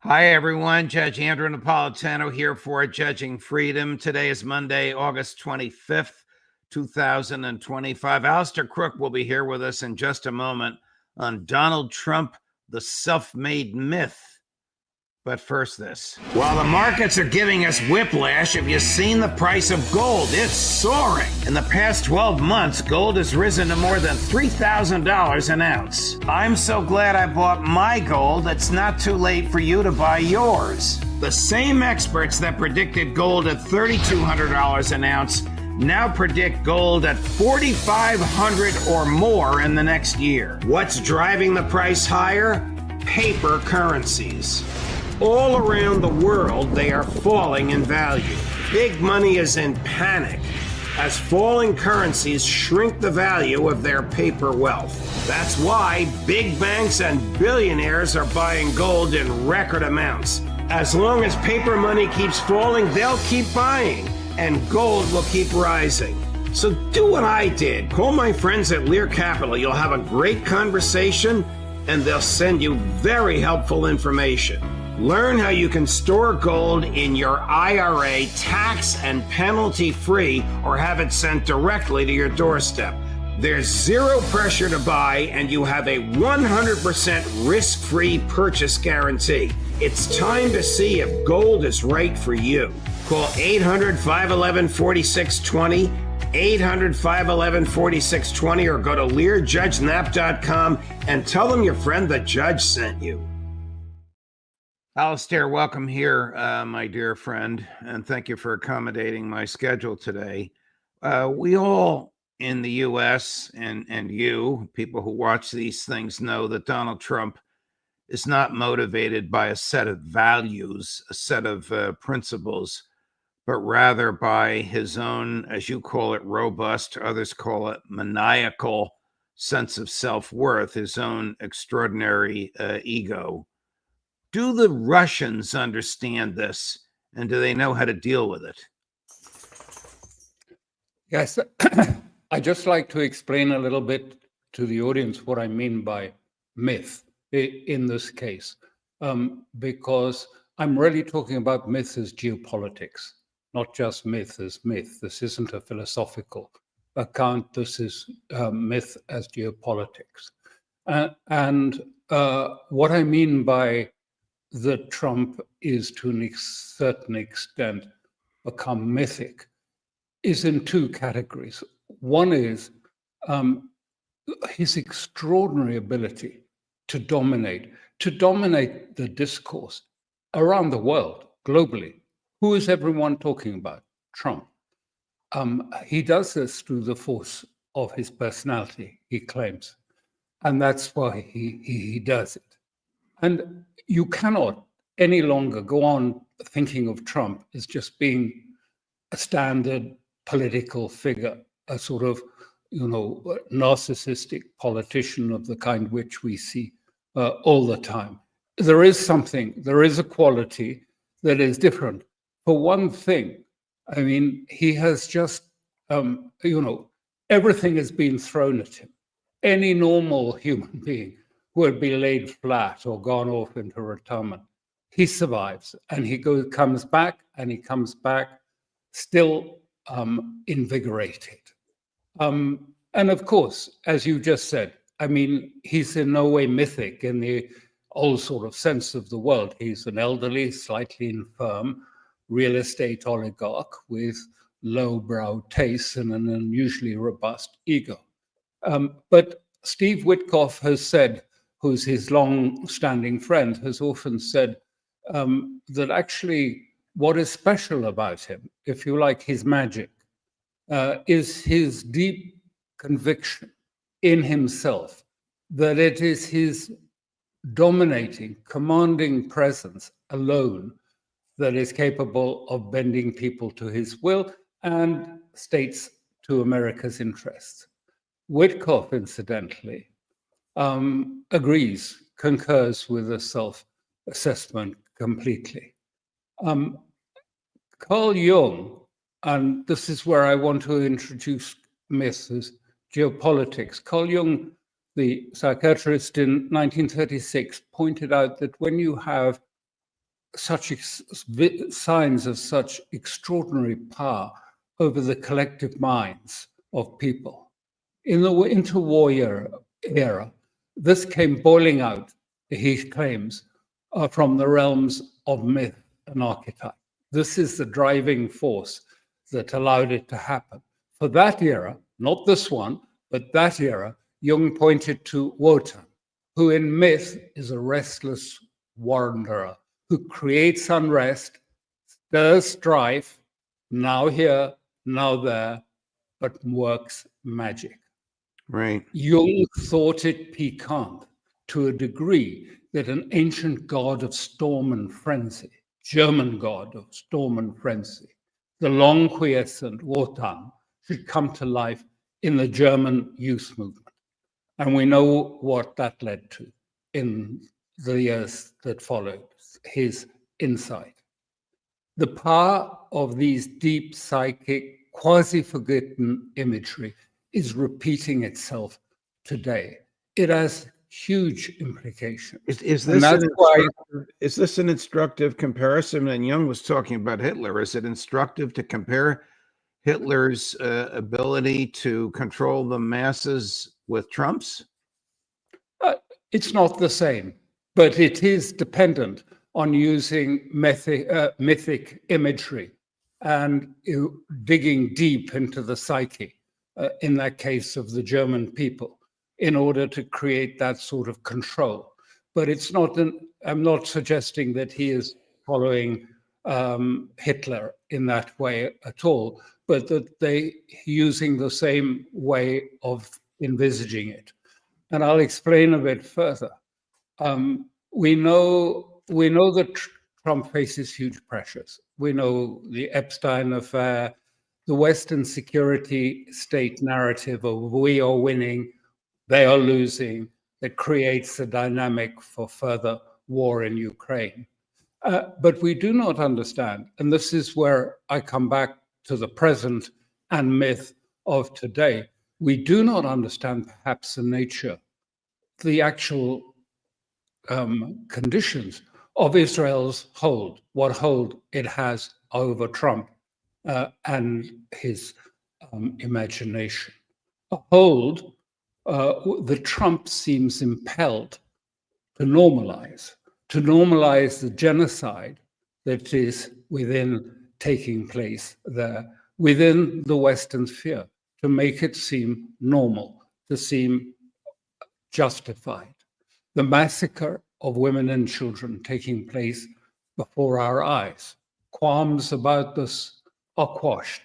Hi, everyone. Judge Andrew Napolitano here for Judging Freedom. Today is Monday, August 25th, 2025. Alastair Crooke will be here with us in just a moment on Donald Trump, the self-made myth. But first this. While the markets are giving us whiplash, have you seen the price of gold? It's soaring. In the past 12 months, gold has risen to more than $3,000 an ounce. I'm so glad I bought my gold. It's not too late for you to buy yours. The same experts that predicted gold at $3,200 an ounce now predict gold at $4,500 or more in the next year. What's driving the price higher? Paper currencies. All around the world, they are falling in value. Big money is in panic as falling currencies shrink the value of their paper wealth. That's why big banks and billionaires are buying gold in record amounts. As long as paper money keeps falling, they'll keep buying, and gold will keep rising. So do what I did. Call my friends at Lear Capital. You'll have a great conversation, and they'll send you very helpful information. Learn how you can store gold in your IRA tax and penalty free, or have it sent directly to your doorstep. There's zero pressure to buy, and you have a 100% risk-free purchase guarantee. It's time to see if gold is right for you. Call 800-511-4620, 800-511-4620, or go to LearJudgeNap.com and tell them your friend the judge sent you. Alastair, welcome here, my dear friend, and thank you for accommodating my schedule today. We all in the U.S. and you, people who watch these things, know that Donald Trump is not motivated by a set of values, a set of principles, but rather by his own, as you call it, robust, others call it maniacal sense of self-worth, his own extraordinary ego. Do the Russians understand this, and do they know how to deal with it? Yes, I'd just like to explain a little bit to the audience what I mean by myth in this case, because I'm really talking about myth as geopolitics, not just myth as myth. This isn't a philosophical account. This is myth as geopolitics. And what I mean by that Trump is to a certain extent become mythic is in two categories. One is his extraordinary ability to dominate the discourse around the world, globally. Who is everyone talking about? Trump. He does this through the force of his personality, he claims. And that's why he does it. And you cannot any longer go on thinking of Trump as just being a standard political figure, a sort of, narcissistic politician of the kind which we see all the time. There is a quality that is different. For one thing, I mean, he has just, everything has been thrown at him. Any normal human being would be laid flat or gone off into retirement. He survives, and he comes back still invigorated. And of course, as you just said, I mean, he's in no way mythic in the old sort of sense of the word. He's an elderly, slightly infirm real estate oligarch with lowbrow tastes and an unusually robust ego. But Steve Witkoff has said, who's his long-standing friend, has often said that actually what is special about him, if you like, his magic, is his deep conviction in himself that it is his dominating, commanding presence alone that is capable of bending people to his will and states to America's interests. Witkoff, incidentally, concurs with the self-assessment completely. Carl Jung, and this is where I want to introduce myths as geopolitics. Carl Jung, the psychiatrist in 1936, pointed out that when you have signs of such extraordinary power over the collective minds of people. In the interwar era, this came boiling out, he claims, from the realms of myth and archetype. This is the driving force that allowed it to happen. For that era, not this one, but that era, Jung pointed to Wotan, who in myth is a restless wanderer who creates unrest, stirs strife, now here, now there, but works magic. Right. Jung thought it piquant to a degree that an ancient god of storm and frenzy, German god of storm and frenzy, the long quiescent Wotan, should come to life in the German youth movement. And we know what that led to in the years that followed, his insight. The power of these deep psychic, quasi-forgotten imagery is repeating itself today. It has huge implications. Is this an instructive comparison? And Jung was talking about Hitler. Is it instructive to compare Hitler's ability to control the masses with Trump's? It's not the same, but it is dependent on using mythic imagery and digging deep into the psyche, in that case of the German people, in order to create that sort of control. But it's not I'm not suggesting that he is following Hitler in that way at all, but that they using the same way of envisaging it. And I'll explain a bit further. We know that Trump faces huge pressures. We know the Epstein affair, the Western security state narrative of we are winning, they are losing, that creates a dynamic for further war in Ukraine. But we do not understand, and this is where I come back to the present and myth of today. We do not understand perhaps the nature, the actual conditions of Israel's hold, what hold it has over Trump and his imagination. A hold that Trump seems impelled to normalize the genocide that is taking place there, within the Western sphere, to make it seem normal, to seem justified. The massacre of women and children taking place before our eyes. Qualms about this are quashed.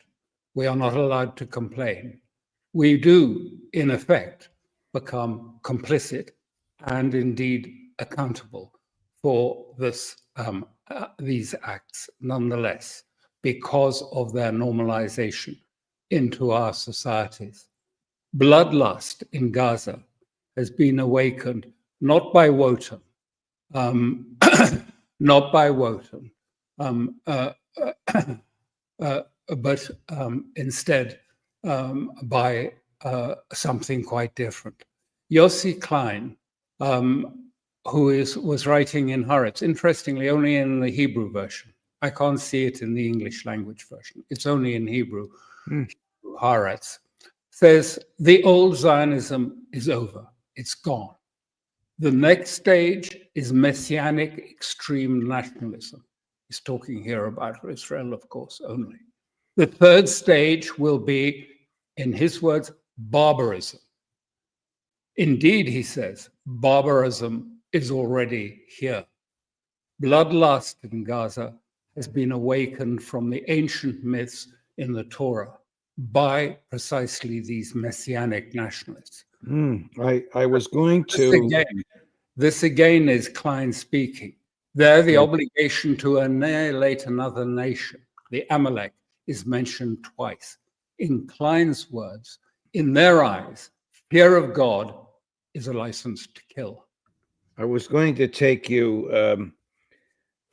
We are not allowed to complain. We do, in effect, become complicit and indeed accountable for these acts nonetheless, because of their normalization into our societies. Bloodlust in Gaza has been awakened not by Wotan, but instead by something quite different. Yossi Klein, who was writing in Haaretz, interestingly, only in the Hebrew version. I can't see it in the English language version. It's only in Hebrew. Haaretz says the old Zionism is over. It's gone. The next stage is messianic extreme nationalism. He's talking here about Israel, of course, only. The third stage will be, in his words, barbarism. Indeed, he says, barbarism is already here. Bloodlust in Gaza has been awakened from the ancient myths in the Torah by precisely these messianic nationalists. I was going to... This again is Klein speaking. There, the obligation to annihilate another nation, the Amalek, is mentioned twice. In Klein's words, in their eyes, fear of God is a license to kill. I was going to take you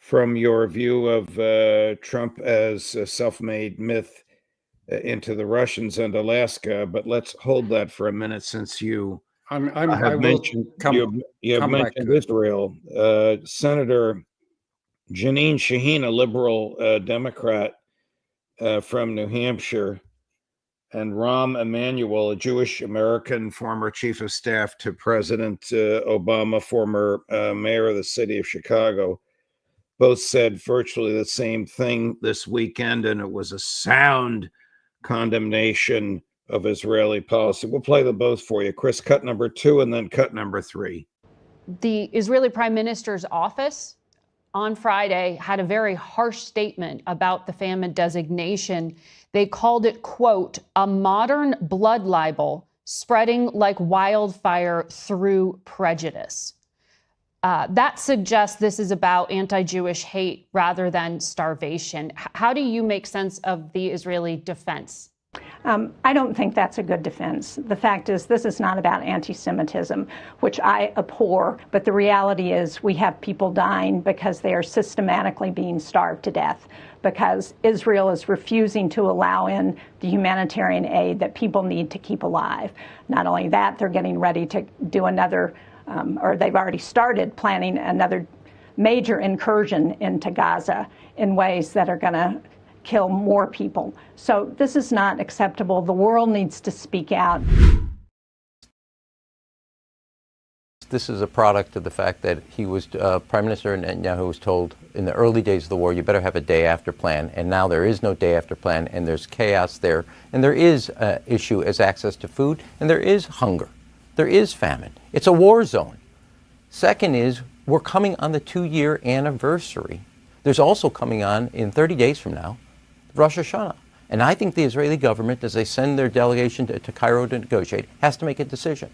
from your view of Trump as a self-made myth into the Russians and Alaska, but let's hold that for a minute, since you have mentioned Israel. Senator Janine Shaheen, a liberal Democrat from New Hampshire, and Rahm Emanuel, a Jewish American, former chief of staff to President Obama, former mayor of the city of Chicago, both said virtually the same thing this weekend, and it was a sound condemnation of Israeli policy. We'll play them both for you. Chris, cut number 2 and then cut number 3. The Israeli Prime Minister's office on Friday had a very harsh statement about the famine designation. They called it, quote, a modern blood libel spreading like wildfire through prejudice. That suggests this is about anti-Jewish hate rather than starvation. How do you make sense of the Israeli defense? I don't think that's a good defense. The fact is, this is not about anti-Semitism, which I abhor, but the reality is we have people dying because they are systematically being starved to death, because Israel is refusing to allow in the humanitarian aid that people need to keep alive. Not only that, they're getting ready to do another, or they've already started planning another major incursion into Gaza in ways that are going to kill more people. So this is not acceptable. The world needs to speak out. This is a product of the fact that he was, Prime Minister Netanyahu was told in the early days of the war, you better have a day after plan. And now there is no day after plan, and there's chaos there. And there is an issue as access to food, and there is hunger. There is famine. It's a war zone. Second is, we're coming on the 2-year anniversary. There's also coming on, in 30 days from now, Rosh Hashanah. And I think the Israeli government, as they send their delegation to Cairo to negotiate, has to make a decision.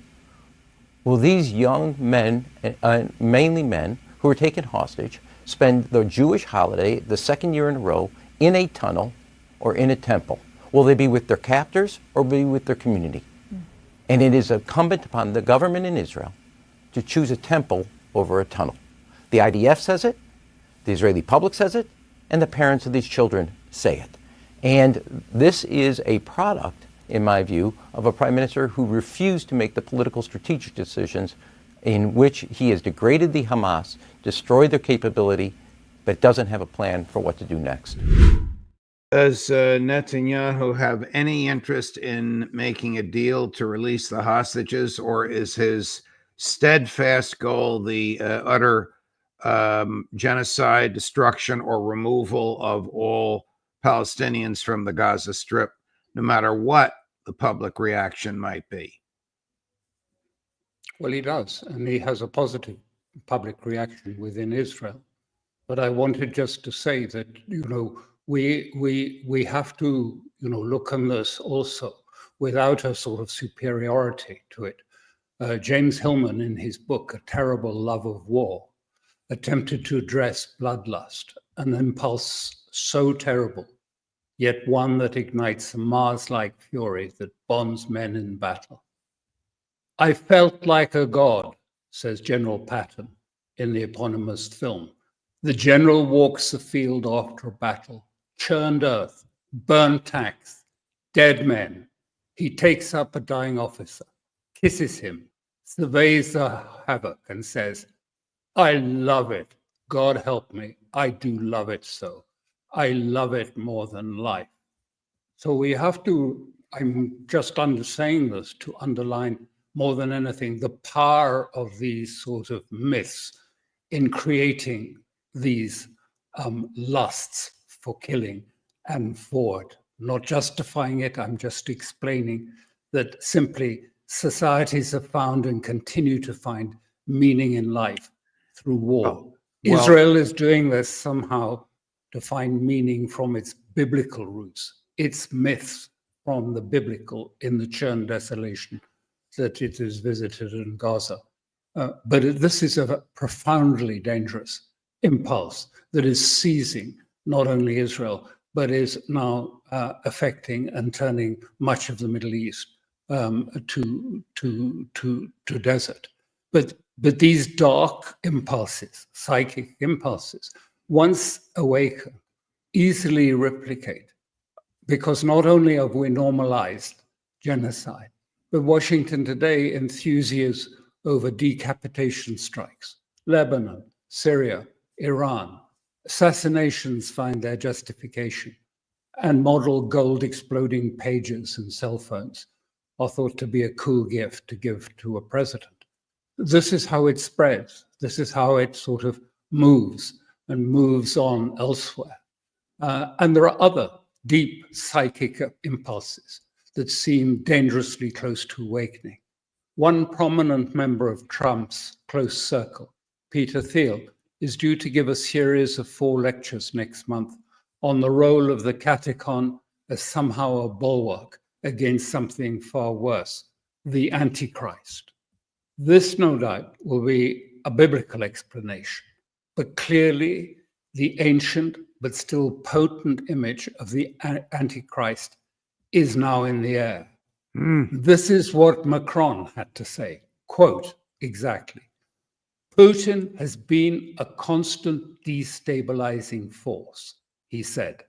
Will these young men, mainly men, who are taken hostage, spend the Jewish holiday, the 2nd year in a row, in a tunnel or in a temple? Will they be with their captors or be with their community? And it is incumbent upon the government in Israel to choose a temple over a tunnel. The IDF says it, the Israeli public says it, and the parents of these children say it. And this is a product, in my view, of a prime minister who refused to make the political strategic decisions in which he has degraded the Hamas, destroyed their capability, but doesn't have a plan for what to do next. Does Netanyahu have any interest in making a deal to release the hostages, or is his steadfast goal the utter genocide, destruction, or removal of all Palestinians from the Gaza Strip, no matter what the public reaction might be? Well, he does, and he has a positive public reaction within Israel. But I wanted just to say that, we have to, look on this also without a sort of superiority to it. James Hillman, in his book, A Terrible Love of War, attempted to address bloodlust, an impulse so terrible, yet one that ignites a Mars-like fury that bonds men in battle. I felt like a god, says General Patton in the eponymous film. The general walks the field after a battle, churned earth, burnt tanks, dead men. He takes up a dying officer, kisses him, surveys the havoc and says, I love it. God help me. I do love it so. I love it more than life. So we have to, I'm just saying this to underline more than anything, the power of these sort of myths in creating these lusts for killing and for it. Not justifying it, I'm just explaining that simply societies have found and continue to find meaning in life through war. Israel is doing this somehow to find meaning from its biblical roots, its myths from the biblical in the churn desolation that it is visited in Gaza. But this is a profoundly dangerous impulse that is seizing not only Israel, but is now affecting and turning much of the Middle East to desert. But these dark impulses, psychic impulses, once awakened, easily replicate, because not only have we normalized genocide, but Washington today enthuses over decapitation strikes. Lebanon, Syria, Iran, Assassinations find their justification, and model gold exploding pages and cell phones are thought to be a cool gift to give to a president. This is how it spreads. This is how it sort of moves and moves on elsewhere. And there are other deep psychic impulses that seem dangerously close to awakening. One prominent member of Trump's close circle, Peter Thiel, is due to give a series of 4 lectures next month on the role of the catechon as somehow a bulwark against something far worse, the Antichrist. This, no doubt, will be a biblical explanation, but clearly the ancient but still potent image of the Antichrist is now in the air. This is what Macron had to say, quote, exactly. Putin has been a constant destabilizing force, he said.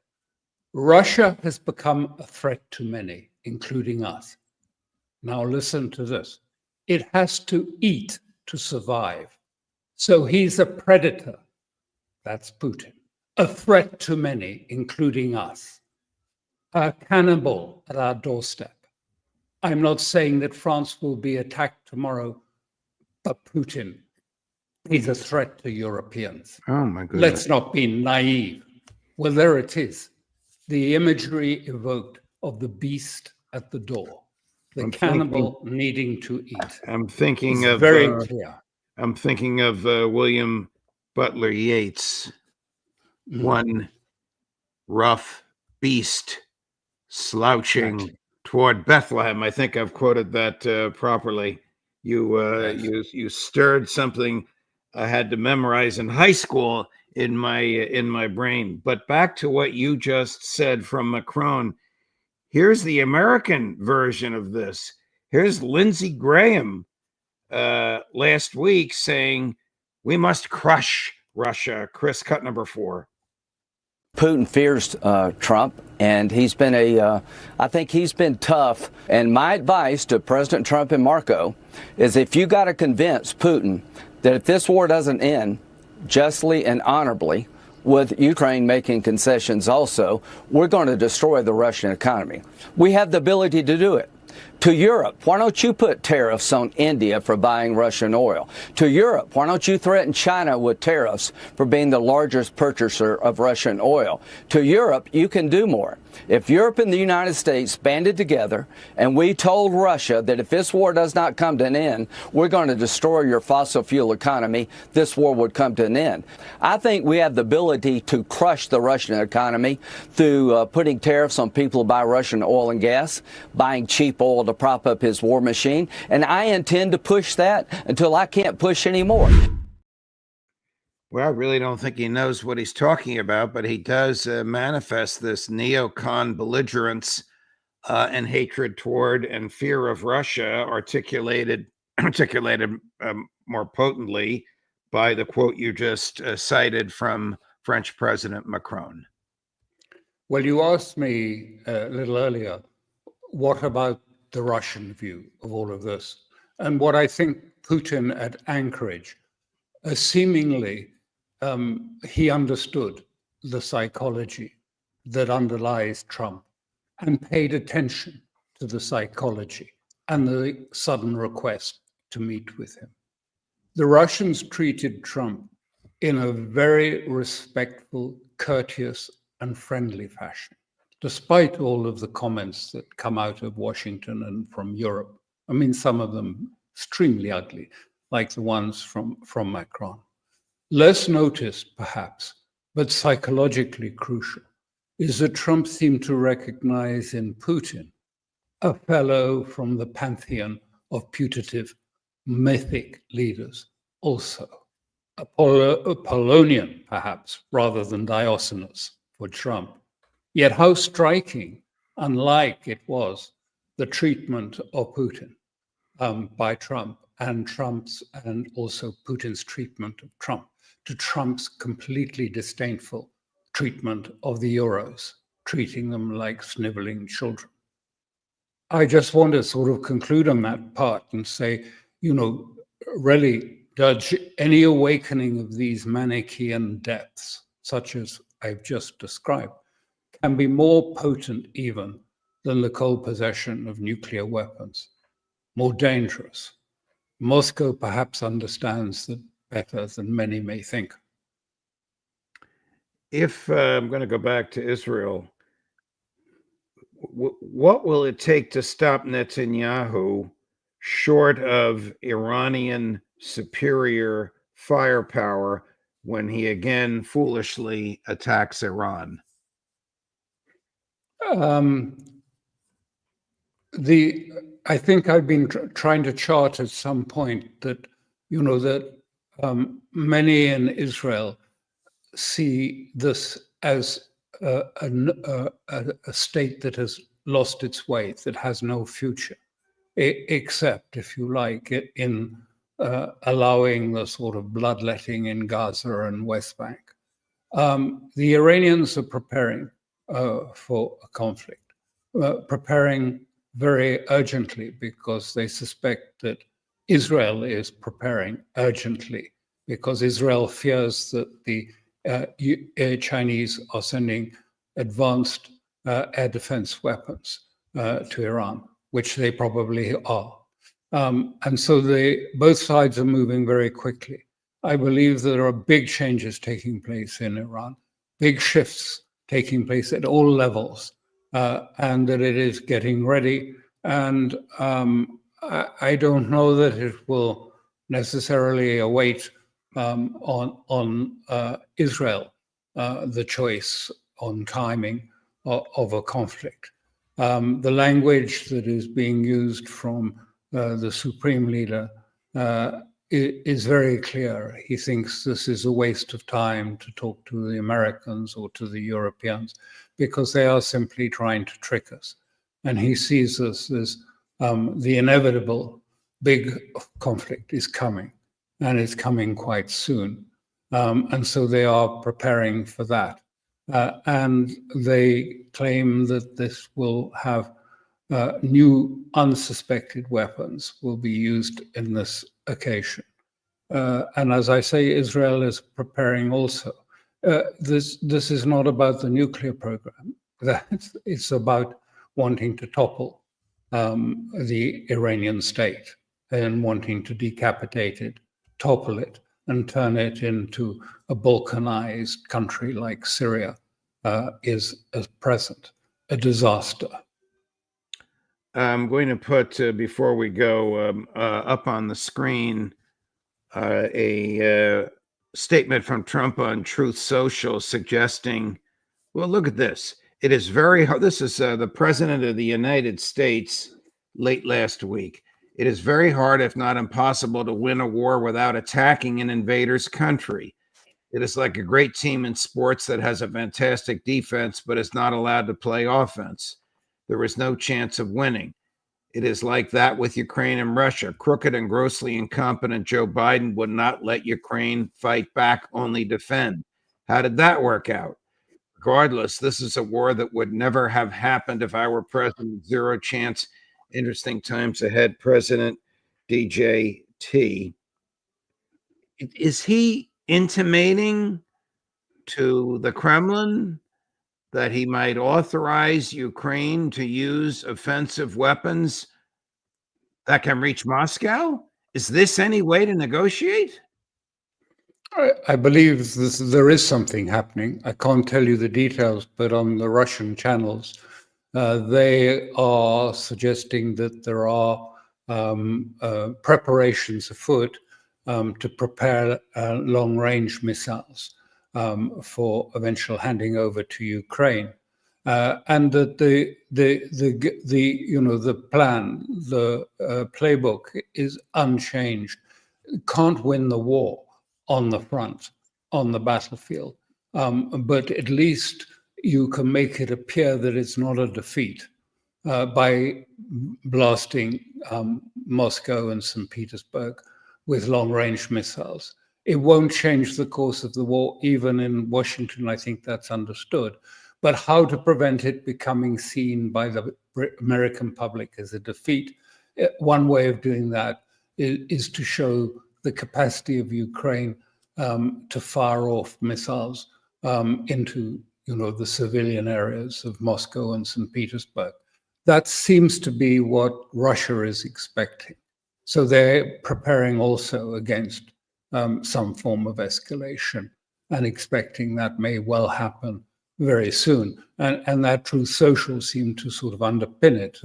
Russia has become a threat to many, including us. Now listen to this. It has to eat to survive. So he's a predator. That's Putin. A threat to many, including us. A cannibal at our doorstep. I'm not saying that France will be attacked tomorrow, but Putin is a threat to Europeans. Oh, my goodness. Let's not be naive. Well, there it is. The imagery evoked of the beast at the door, the cannibal needing to eat. I'm thinking It's of very clear. I'm thinking of William Butler Yeats. One rough beast slouching toward Bethlehem. I think I've quoted that properly. You stirred something I had to memorize in high school in my brain. But back to what you just said from Macron. Here's the American version of this. Here's Lindsey Graham last week saying we must crush Russia. Chris, cut number 4. Putin fears Trump, and I think he's been tough. And my advice to President Trump and Marco is if you got to convince Putin that if this war doesn't end justly and honorably, with Ukraine making concessions also, we're going to destroy the Russian economy. We have the ability to do it. To Europe, why don't you put tariffs on India for buying Russian oil? To Europe, why don't you threaten China with tariffs for being the largest purchaser of Russian oil? To Europe, you can do more. If Europe and the United States banded together and we told Russia that if this war does not come to an end, we're going to destroy your fossil fuel economy, this war would come to an end. I think we have the ability to crush the Russian economy through putting tariffs on people who buy Russian oil and gas, buying cheap oil to prop up his war machine, and I intend to push that until I can't push anymore. Well, I really don't think he knows what he's talking about, but he does manifest this neocon belligerence and hatred toward and fear of Russia, articulated more potently by the quote you just cited from French President Macron. Well, you asked me a little earlier, what about the Russian view of all of this? And what I think Putin at Anchorage, seemingly he understood the psychology that underlies Trump and paid attention to the psychology and the sudden request to meet with him. The Russians treated Trump in a very respectful, courteous, and friendly fashion, despite all of the comments that come out of Washington and from Europe. I mean, some of them extremely ugly, like the ones from Macron. Less noticed, perhaps, but psychologically crucial, is that Trump seemed to recognize in Putin a fellow from the pantheon of putative, mythic leaders, also a Polonian, perhaps, rather than Diocenes for Trump. Yet how striking, unlike it was, the treatment of Putin by Trump and also Putin's treatment of Trump, to Trump's completely disdainful treatment of the Euros, treating them like sniveling children. I just want to sort of conclude on that part and say, really, Judge, any awakening of these Manichaean depths such as I've just described, can be more potent even than the cold possession of nuclear weapons, more dangerous. Moscow perhaps understands that better than many may think. If I'm going to go back to Israel, what will it take to stop Netanyahu short of Iranian superior firepower when he again foolishly attacks Iran? I think I've been trying to chart at some point that, many in Israel see this as a state that has lost its way, that has no future, except, if you like, in allowing the sort of bloodletting in Gaza and West Bank. The Iranians are preparing for a conflict, preparing very urgently because they suspect that Israel is preparing urgently because Israel fears that the Chinese are sending advanced air defense weapons to Iran, which they probably are. And so both sides are moving very quickly. I believe there are big changes taking place in Iran, big shifts taking place at all levels, and that it is getting ready. And I don't know that it will necessarily await on Israel the choice on timing of a conflict. The language that is being used from the supreme leader is very clear. He thinks this is a waste of time to talk to the Americans or to the Europeans because they are simply trying to trick us. And he sees this as the inevitable big conflict is coming, and it's coming quite soon. And so they are preparing for that. And they claim that this will have new unsuspected weapons will be used in this occasion. And as I say, Israel is preparing also. This is not about the nuclear program. It's about wanting to topple the Iranian state and wanting to decapitate it, topple it, and turn it into a Balkanized country like Syria is at present a disaster. I'm going to put, before we go, up on the screen a statement from Trump on Truth Social suggesting, well, look at this. It is very hard. This is the President of the United States late last week. It is very hard, if not impossible, to win a war without attacking an invader's country. It is like a great team in sports that has a fantastic defense but is not allowed to play offense. There is no chance of winning. It is like that with Ukraine and Russia. Crooked and grossly incompetent Joe Biden would not let Ukraine fight back, only defend. How did that work out? Regardless, this is a war that would never have happened if I were president. Zero chance. Interesting times ahead, President DJT. Is he intimating to the Kremlin that he might authorize Ukraine to use offensive weapons that can reach Moscow? Is this any way to negotiate? I believe there is something happening. I can't tell you the details, but on the Russian channels, they are suggesting that there are preparations afoot to prepare long-range missiles for eventual handing over to Ukraine, and that the plan, the playbook is unchanged. Can't win the war on the front, on the battlefield, but at least you can make it appear that it's not a defeat by blasting Moscow and St. Petersburg with long-range missiles. It won't change the course of the war, even in Washington. I think that's understood. But how to prevent it becoming seen by the American public as a defeat? One way of doing that is to show the capacity of Ukraine to fire off missiles into the civilian areas of Moscow and St. Petersburg. That seems to be what Russia is expecting. So they're preparing also against some form of escalation and expecting that may well happen very soon. And that truth social seemed to sort of underpin it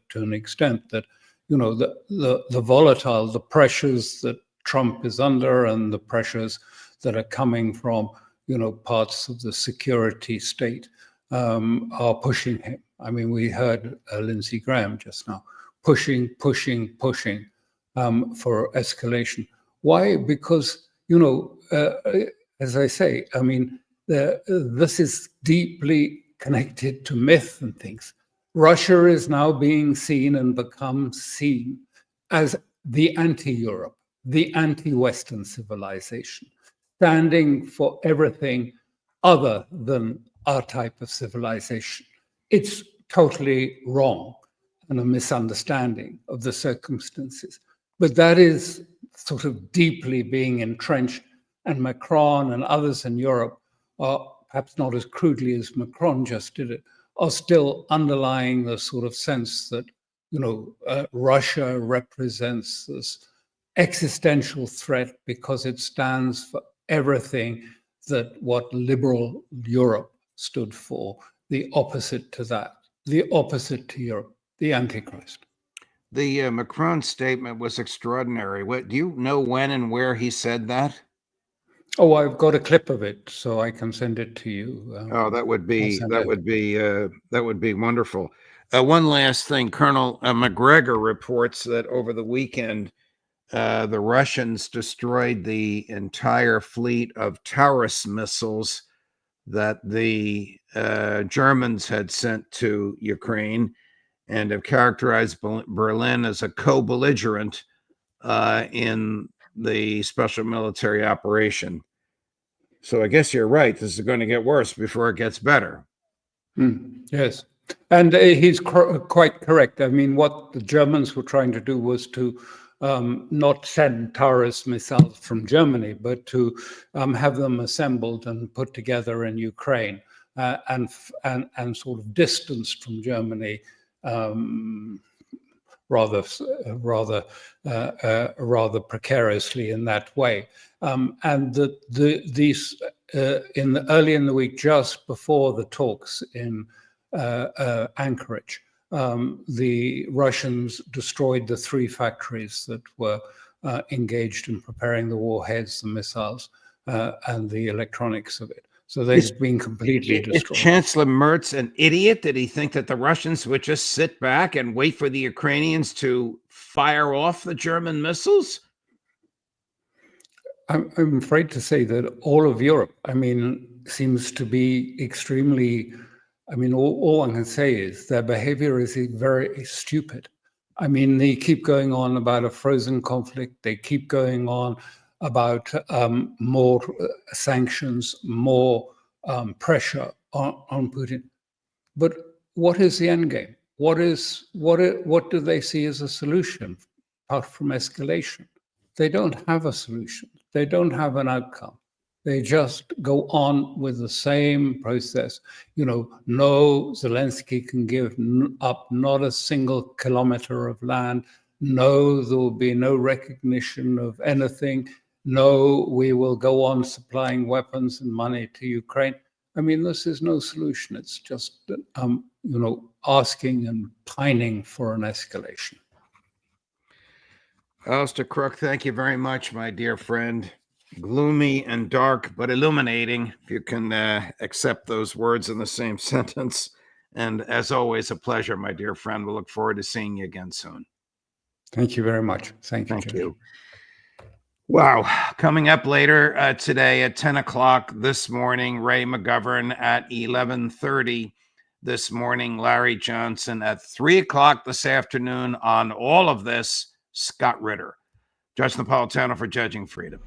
to an extent that, the volatile, the pressures that Trump is under and the pressures that are coming from, parts of the security state are pushing him. I mean, we heard Lindsey Graham just now pushing for escalation. Why? Because, as I say, I mean, this is deeply connected to myth and things. Russia is now being seen and become seen as the anti-Europe, the anti-Western civilization, standing for everything other than our type of civilization. It's totally wrong and a misunderstanding of the circumstances. But that is sort of deeply being entrenched, and Macron and others in Europe are, perhaps not as crudely as Macron just did it, are still underlying the sort of sense that, Russia represents this existential threat because it stands for everything that what liberal Europe stood for, the opposite to that, the opposite to Europe, the Antichrist. The Macron statement was extraordinary. What do you know when and where he said that? Oh, I've got a clip of it, so I can send it to you. Oh, that would be wonderful. One last thing, Colonel McGregor reports that over the weekend, the Russians destroyed the entire fleet of Taurus missiles that the Germans had sent to Ukraine, and have characterized Berlin as a co-belligerent in the special military operation. So I guess you're right. This is going to get worse before it gets better. Yes. And he's quite correct. I mean, what the Germans were trying to do was to not send Taurus missiles from Germany, but to have them assembled and put together in Ukraine and sort of distanced from Germany rather precariously in that way. And these early in the week, just before the talks in Anchorage, the Russians destroyed the 3 factories that were engaged in preparing the warheads, the missiles, and the electronics of it. So they've been completely destroyed. Is Chancellor Merz an idiot? Did he think that the Russians would just sit back and wait for the Ukrainians to fire off the German missiles? I'm afraid to say that all of Europe, I mean, seems to be extremely, I mean, all one can say is their behavior is very stupid. I mean, they keep going on about a frozen conflict. They keep going on about more sanctions, more pressure on Putin. But what is the end game? What do they see as a solution apart from escalation? They don't have a solution. They don't have an outcome. They just go on with the same process. No, Zelensky can give up not a single kilometer of land. No, there will be no recognition of anything. No, we will go on supplying weapons and money to Ukraine. I mean, this is no solution. It's just, asking and pining for an escalation. Alastair Crooke, thank you very much, my dear friend. Gloomy and dark, but illuminating, if you can accept those words in the same sentence. And as always, a pleasure, my dear friend. We'll look forward to seeing you again soon. Thank you very much. Thank you. Thank you. Wow. Coming up later today at 10 o'clock this morning, Ray McGovern at 11:30 this morning, Larry Johnson at 3 o'clock this afternoon. On all of this, Scott Ritter, Judge Napolitano for Judging Freedom.